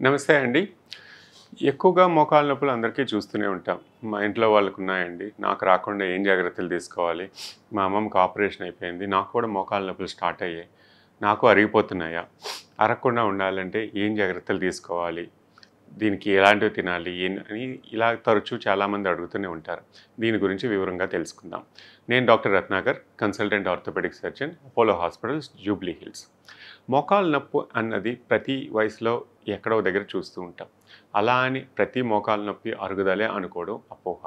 నమస్తే అండి. ఎక్కువగా మోకాళ్ళ నొప్పులు అందరికీ చూస్తూనే ఉంటాం. మా ఇంట్లో వాళ్ళకున్నాయండి. నాకు రాకుండా ఏం జాగ్రత్తలు తీసుకోవాలి? మా అమ్మమ్మకి ఆపరేషన్ అయిపోయింది. నాకు కూడా మోకాళ్ళ నొప్పులు స్టార్ట్ అయ్యాయి. నాకు అరిగిపోతున్నాయా? అరగకుండా ఉండాలంటే ఏం జాగ్రత్తలు తీసుకోవాలి? దీనికి ఎలాంటివి తినాలి? అని ఇలా తరచూ చాలామంది అడుగుతూనే ఉంటారు. దీని గురించి వివరంగా తెలుసుకుందాం. నేను doctor Ratnakar, consultant orthopaedic surgeon, Apollo hospitals, Jubilee Hills. మోకాలు నొప్పి అన్నది ప్రతి వయసులో ఎక్కడో దగ్గర చూస్తూ ఉంటాం. అలా అని ప్రతి మోకాలు నొప్పి అరుగుదలే అనుకోవడం అపోహ.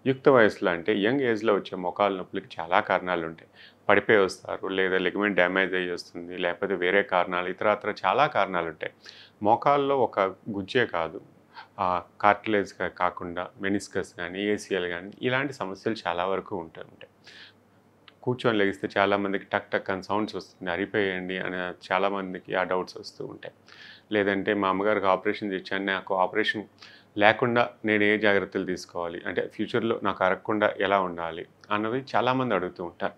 యుక్త వయసులో అంటే యంగ్ ఏజ్లో వచ్చే మోకాలు నొప్పులకి చాలా కారణాలు ఉంటాయి. పడిపోయి వస్తారు, లేదా లిగమెంట్ డ్యామేజ్ అయ్యి వస్తుంది, లేకపోతే వేరే కారణాలు ఇతరత్ర చాలా కారణాలు ఉంటాయి. మోకాల్లో ఒక గుజ్జే కాదు, కార్టిలేజ్ కాకుండా మెనిస్కస్ కానీ ఏసీఎల్ కానీ ఇలాంటి సమస్యలు చాలా వరకు ఉంటాయి. కూర్చొని లెగిస్తే చాలామందికి టక్ టక్ అని సౌండ్స్ వస్తుంది, అరిపోయండి అని చాలామందికి ఆ డౌట్స్ వస్తూ ఉంటాయి. లేదంటే మా అమ్మగారికి ఆపరేషన్ చేశాను, నాకు ఆపరేషన్ లేకుండా నేను ఏ జాగ్రత్తలు తీసుకోవాలి, అంటే ఫ్యూచర్లో నాకు అరగకుండా ఎలా ఉండాలి అన్నది చాలామంది అడుగుతూ ఉంటారు.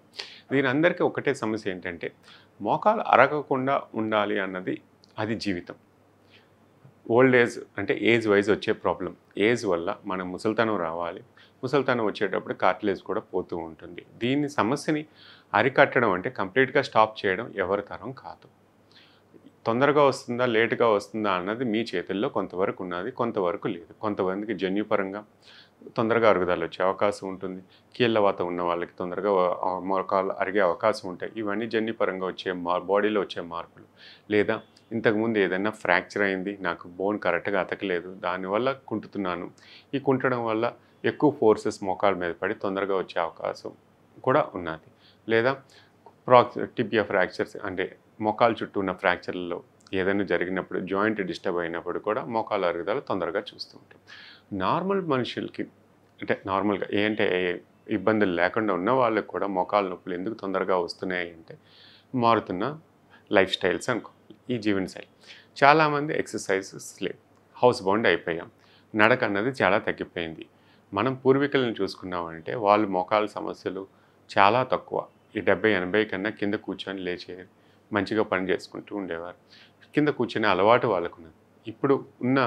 దీని అందరికీ ఒకటే సమస్య ఏంటంటే మోకాలు అరగకుండా ఉండాలి అన్నది అది జీవితం. ఓల్డ్ ఏజ్ అంటే ఏజ్ వైజ్ వచ్చే ప్రాబ్లం. ఏజ్ వల్ల మన ముసలితనం రావాలి. ముసలితనం వచ్చేటప్పుడు కార్టిలేజ్ కూడా పోతూ ఉంటుంది. దీని సమస్యని అరికట్టడం అంటే కంప్లీట్‌గా స్టాప్ చేయడం ఎవరి తరం కాదు. తొందరగా వస్తుందా, లేట్‌గా వస్తుందా అన్నది మీ చేతుల్లో కొంతవరకు ఉన్నది, కొంతవరకు లేదు. కొంతమందికి జన్యుపరంగా తొందరగా అరుగుదల వచ్చే అవకాశం ఉంటుంది. కీళ్ళవాతం ఉన్న వాళ్ళకి తొందరగా మోకాళ్ళు అరిగే అవకాశం ఉంటాయి. ఇవన్నీ జన్యుపరంగా వచ్చే బాడీలో వచ్చే మార్పులు. లేదా ఇంతకుముందు ఏదైనా ఫ్రాక్చర్ అయింది, నాకు బోన్ కరెక్ట్‌గా అతకలేదు, దానివల్ల కుంటుతున్నాను. ఈ కుంటడం వల్ల ఎక్కువ ఫోర్సెస్ మోకాళ్ళ మీద పడి తొందరగా వచ్చే అవకాశం కూడా ఉన్నది. లేదా టిబియా ఫ్రాక్చర్స్ అంటే మోకాలు చుట్టూ ఉన్న ఫ్రాక్చర్లలో ఏదైనా జరిగినప్పుడు, జాయింట్ డిస్టర్బ్ అయినప్పుడు కూడా మోకాలు అరుగుదల తొందరగా చూస్తూ ఉంటాం. నార్మల్ మనుషులకి అంటే నార్మల్గా ఏంటే ఇబ్బందులు లేకుండా ఉన్న వాళ్ళకి కూడా మోకాలు నొప్పులు ఎందుకు తొందరగా వస్తున్నాయి అంటే మారుతున్న లైఫ్ స్టైల్స్ అనుకో, ఈ జీవనశైలి. చాలామంది ఎక్సర్సైజెస్ లేవు, హౌస్ బౌండ్ అయిపోయాం, నడక అన్నది చాలా తగ్గిపోయింది. మనం పూర్వీకులను చూసుకున్నామంటే వాళ్ళు మోకాలు సమస్యలు చాలా తక్కువ. ఈ 70-80 కన్నా కింద కూర్చొని లేచే మంచిగా పని చేసుకుంటూ ఉండేవారు. కింద కూర్చునే అలవాటు వాళ్ళకున్నది. ఇప్పుడు ఉన్న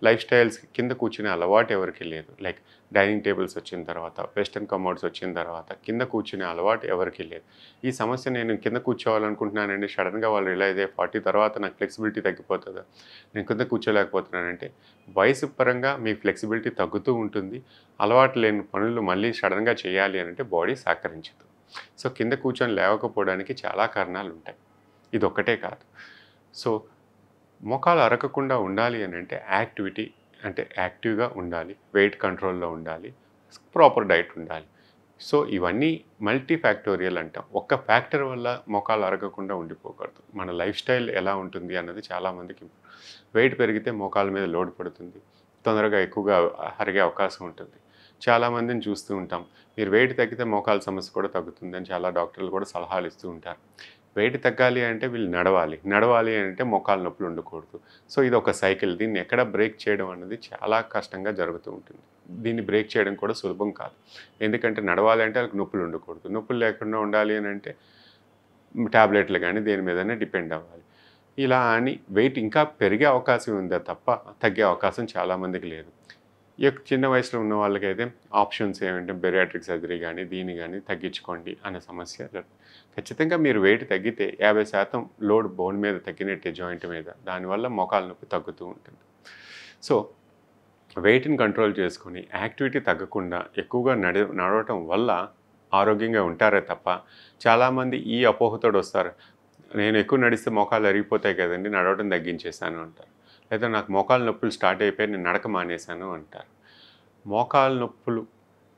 లైఫ్ స్టైల్స్‌కి కింద కూర్చునే అలవాటు ఎవరికీ లేదు. లైక్ డైనింగ్ టేబుల్స్ వచ్చిన తర్వాత, వెస్టర్న్ కమోడ్స్ వచ్చిన తర్వాత కింద కూర్చునే అలవాటు ఎవరికీ లేదు. ఈ సమస్య నేను కింద కూర్చోవాలనుకుంటున్నానండి, సడన్‌గా వాళ్ళు రియలైజ్ అయ్యి 40 తర్వాత నాకు ఫ్లెక్సిబిలిటీ తగ్గిపోతుందా, నేను కింద కూర్చోలేకపోతున్నానంటే వయసు పరంగా మీ ఫ్లెక్సిబిలిటీ తగ్గుతూ ఉంటుంది. అలవాటు లేని పనులు మళ్ళీ సడన్‌గా చేయాలి అనంటే బాడీ సహకరించదు. సో కింద కూర్చొని లేవకపోవడానికి చాలా కారణాలు ఉంటాయి. ఇదొక్కటే కాదు. సో మోకాలు అరగకుండా ఉండాలి అనంటే యాక్టివిటీ, అంటే యాక్టివ్‌గా ఉండాలి, వెయిట్ కంట్రోల్‌లో ఉండాలి, ప్రాపర్ డైట్ ఉండాలి. సో ఇవన్నీ మల్టీ ఫ్యాక్టోరియల్ అంటాం. ఒక్క ఫ్యాక్టర్ వల్ల మోకాలు అరగకుండా ఉండిపోకూడదు. మన లైఫ్ స్టైల్ ఎలా ఉంటుంది అన్నది చాలామందికి. వెయిట్ పెరిగితే మోకాళ్ళ మీద లోడ్ పడుతుంది, తొందరగా ఎక్కువగా అరిగే అవకాశం ఉంటుంది. చాలామందిని చూస్తూ ఉంటాం, మీరు వెయిట్ తగ్గితే మోకాలు సమస్య కూడా తగ్గుతుందని చాలా డాక్టర్లు కూడా సలహాలు ఇస్తూ ఉంటారు. వెయిట్ తగ్గాలి అంటే వీళ్ళు నడవాలి, నడవాలి అంటే మోకాలు నొప్పులు ఉండకూడదు. సో ఇది ఒక సైకిల్. దీన్ని ఎక్కడ బ్రేక్ చేయడం అన్నది చాలా కష్టంగా జరుగుతూ ఉంటుంది. దీన్ని బ్రేక్ చేయడం కూడా సులభం కాదు. ఎందుకంటే నడవాలి అంటే వాళ్ళకి నొప్పులు ఉండకూడదు, నొప్పులు లేకుండా ఉండాలి అని అంటే టాబ్లెట్లు కానీ దేని మీదనే డిపెండ్ అవ్వాలి. ఇలా అని వెయిట్ ఇంకా పెరిగే అవకాశం ఉందే తప్ప తగ్గే అవకాశం చాలామందికి లేదు. చిన్న వయసులో ఉన్న వాళ్ళకైతే ఆప్షన్స్ ఏమంటే బెరియాట్రిక్ సర్జరీ కానీ దీన్ని కానీ తగ్గించుకోండి అనే సమస్య. ఖచ్చితంగా మీరు వెయిట్ తగ్గితే 50% లోడ్ బోన్ మీద తగ్గినట్టే, జాయింట్ మీద. దానివల్ల మోకాలు నొప్పి తగ్గుతూ ఉంటుంది. సో వెయిట్ని కంట్రోల్ చేసుకొని యాక్టివిటీ తగ్గకుండా ఎక్కువగా నడవటం వల్ల ఆరోగ్యంగా ఉంటారే తప్ప చాలామంది ఈ అపోహతోడు వస్తారు. నేను ఎక్కువ నడిస్తే మోకాలు అరిగిపోతాయి కదండి, నడవటం తగ్గించేశాను అంటారు. లేదా నాకు మోకాలు నొప్పులు స్టార్ట్ అయిపోయి నేను నడక మానేశాను అంటారు. మోకాలు నొప్పులు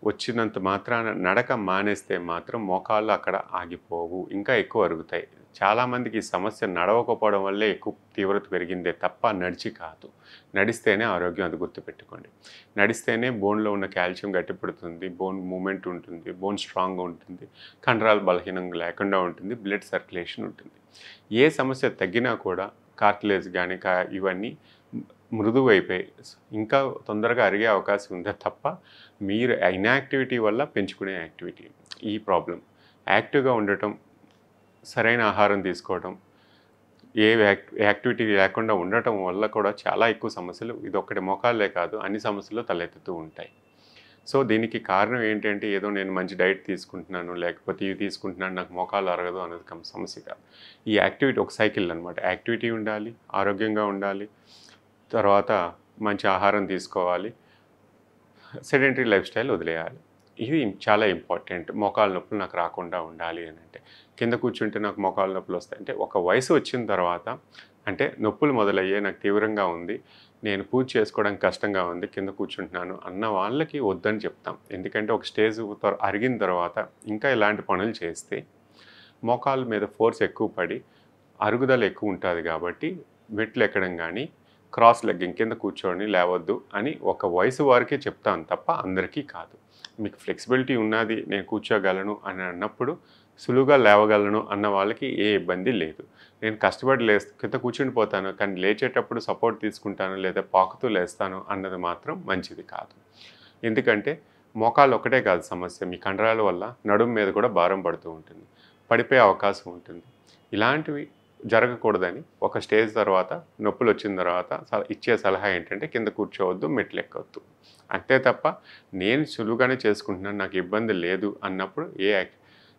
వచ్చినంత మాత్రాన నడక మానేస్తే మాత్రం మోకాళ్ళు అక్కడ ఆగిపోవు, ఇంకా ఎక్కువ అరుగుతాయి. చాలామందికి ఈ సమస్య నడవకపోవడం వల్లే ఎక్కువ తీవ్రత పెరిగిందే తప్ప నడిచి కాదు. నడిస్తేనే ఆరోగ్యం, అది గుర్తుపెట్టుకోండి. నడిస్తేనే బోన్లో ఉన్న కాల్షియం గట్టిపడుతుంది, బోన్ మూమెంట్ ఉంటుంది, బోన్ స్ట్రాంగ్గా ఉంటుంది, కండరాలు బలహీనంగా లేకుండా ఉంటుంది, బ్లడ్ సర్క్యులేషన్ ఉంటుంది. ఏ సమస్య తగ్గినా కూడా కార్టిలేజ్ కానీ ఇవన్నీ మృదువైపోయి ఇంకా తొందరగా అరిగే అవకాశం ఉందే తప్ప మీరు ఇన్యాక్టివిటీ వల్ల పెంచుకునే యాక్టివిటీ ఈ ప్రాబ్లం. యాక్టివ్గా ఉండటం, సరైన ఆహారం తీసుకోవడం, యాక్టివిటీ లేకుండా ఉండటం వల్ల కూడా చాలా ఎక్కువ సమస్యలు ఇదొక్కటి మోకాళ్ళే కాదు అన్ని సమస్యలు తలెత్తుతూ ఉంటాయి. సో దీనికి కారణం ఏంటంటే ఏదో నేను మంచి డైట్ తీసుకుంటున్నాను లేకపోతే ఇవి తీసుకుంటున్నాను నాకు మోకాలు అరగదు అనేది సమస్య కాదు. ఈ యాక్టివిటీ ఒక సైకిల్ అనమాట. యాక్టివిటీ ఉండాలి, ఆరోగ్యంగా ఉండాలి, తర్వాత మంచి ఆహారం తీసుకోవాలి, సెడెంటరీ లైఫ్ స్టైల్ వదిలేయాలి. ఇది చాలా ఇంపార్టెంట్. మోకాళ్ళ నొప్పులు నాకు రాకుండా ఉండాలి అని అంటే. కింద కూర్చుంటే నాకు మోకాళ్ళ నొప్పులు వస్తాయి అంటే ఒక వయసు వచ్చిన తర్వాత, అంటే నొప్పులు మొదలయ్యాయి, నాకు తీవ్రంగా ఉంది, నేను పూజ చేసుకోవడానికి కష్టంగా ఉంది, కింద కూర్చుంటున్నాను అన్న వాళ్ళకి వద్దని చెప్తాం. ఎందుకంటే ఒక స్టేజ్ అరిగిన తర్వాత ఇంకా ఇలాంటి పనులు చేస్తే మోకాళ్ళ మీద ఫోర్స్ ఎక్కువ పడి అరుగుదల ఎక్కువ ఉంటుంది కాబట్టి మెట్లు ఎక్కడం కానీ క్రాస్ లెగ్గింగ్ కింద కూర్చొని లేవద్దు అని ఒక వయసు వారికే చెప్తాను తప్ప అందరికీ కాదు. మీకు ఫ్లెక్సిబిలిటీ ఉన్నది, నేను కూర్చోగలను అని అన్నప్పుడు సులువుగా లేవగలను అన్న వాళ్ళకి ఏ ఇబ్బంది లేదు. నేను కష్టపడి కింద కూర్చుని పోతాను కానీ లేచేటప్పుడు సపోర్ట్ తీసుకుంటాను లేదా పాకుతూ లేస్తాను అన్నది మాత్రం మంచిది కాదు. ఎందుకంటే మోకాళ్ళు ఒకటే కాదు సమస్య, మీ కండరాల వల్ల నడుము మీద కూడా భారం పడుతూ ఉంటుంది, పడిపోయే అవకాశం ఉంటుంది. ఇలాంటివి జరగకూడదని ఒక స్టేజ్ తర్వాత నొప్పులు వచ్చిన తర్వాత ఇచ్చే సలహా ఏంటంటే కింద కూర్చోవద్దు, మెట్లు ఎక్కవద్దు అంతే తప్ప నేను సులువుగానే చేసుకుంటున్నాను నాకు ఇబ్బంది లేదు అన్నప్పుడు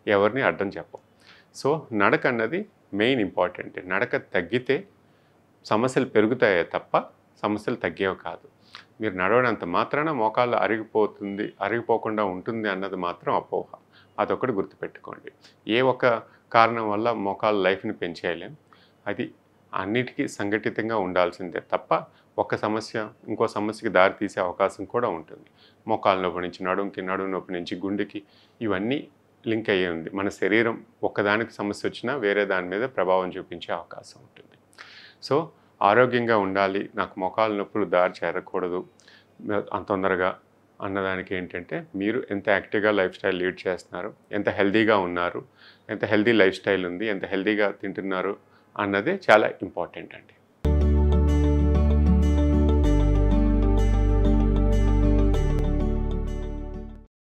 ఎవరిని అడ్డం చెప్పం. సో నడక అన్నది మెయిన్ ఇంపార్టెంట్. నడక తగ్గితే సమస్యలు పెరుగుతాయే తప్ప సమస్యలు తగ్గేవి కాదు. మీరు నడవడంత మాత్రాన మోకాళ్ళు అరిగిపోకుండా ఉంటుంది అన్నది మాత్రం అపోహ. అదొకటి గుర్తుపెట్టుకోండి. ఏ ఒక్క కారణం వల్ల మోకాళ్ళ లైఫ్ని పెంచేయలేం. అది అన్నిటికీ సంఘటితంగా ఉండాల్సిందే తప్ప ఒక సమస్య ఇంకో సమస్యకి దారి తీసే అవకాశం కూడా ఉంటుంది. మోకాళ్ళ నొప్పి నుంచి నడుముకి, నడుము నొప్పి నుంచి గుండెకి, ఇవన్నీ లింక్ అయ్యే ఉంది. మన శరీరం ఒక్కదానికి సమస్య వచ్చినా వేరే దాని మీద ప్రభావం చూపించే అవకాశం ఉంటుంది. సో ఆరోగ్యంగా ఉండాలి, నాకు మోకాళ్ళ నొప్పులు దారి చేరకూడదు అంత తొందరగా అన్నదానికి ఏంటంటే మీరు ఎంత యాక్టివ్గా లైఫ్ స్టైల్ లీడ్ చేస్తున్నారు, ఎంత హెల్తీగా ఉన్నారు, ఎంత హెల్తీ లైఫ్ స్టైల్ ఉంది, ఎంత హెల్తీగా తింటున్నారు అన్నదే చాలా ఇంపార్టెంట్ అండి.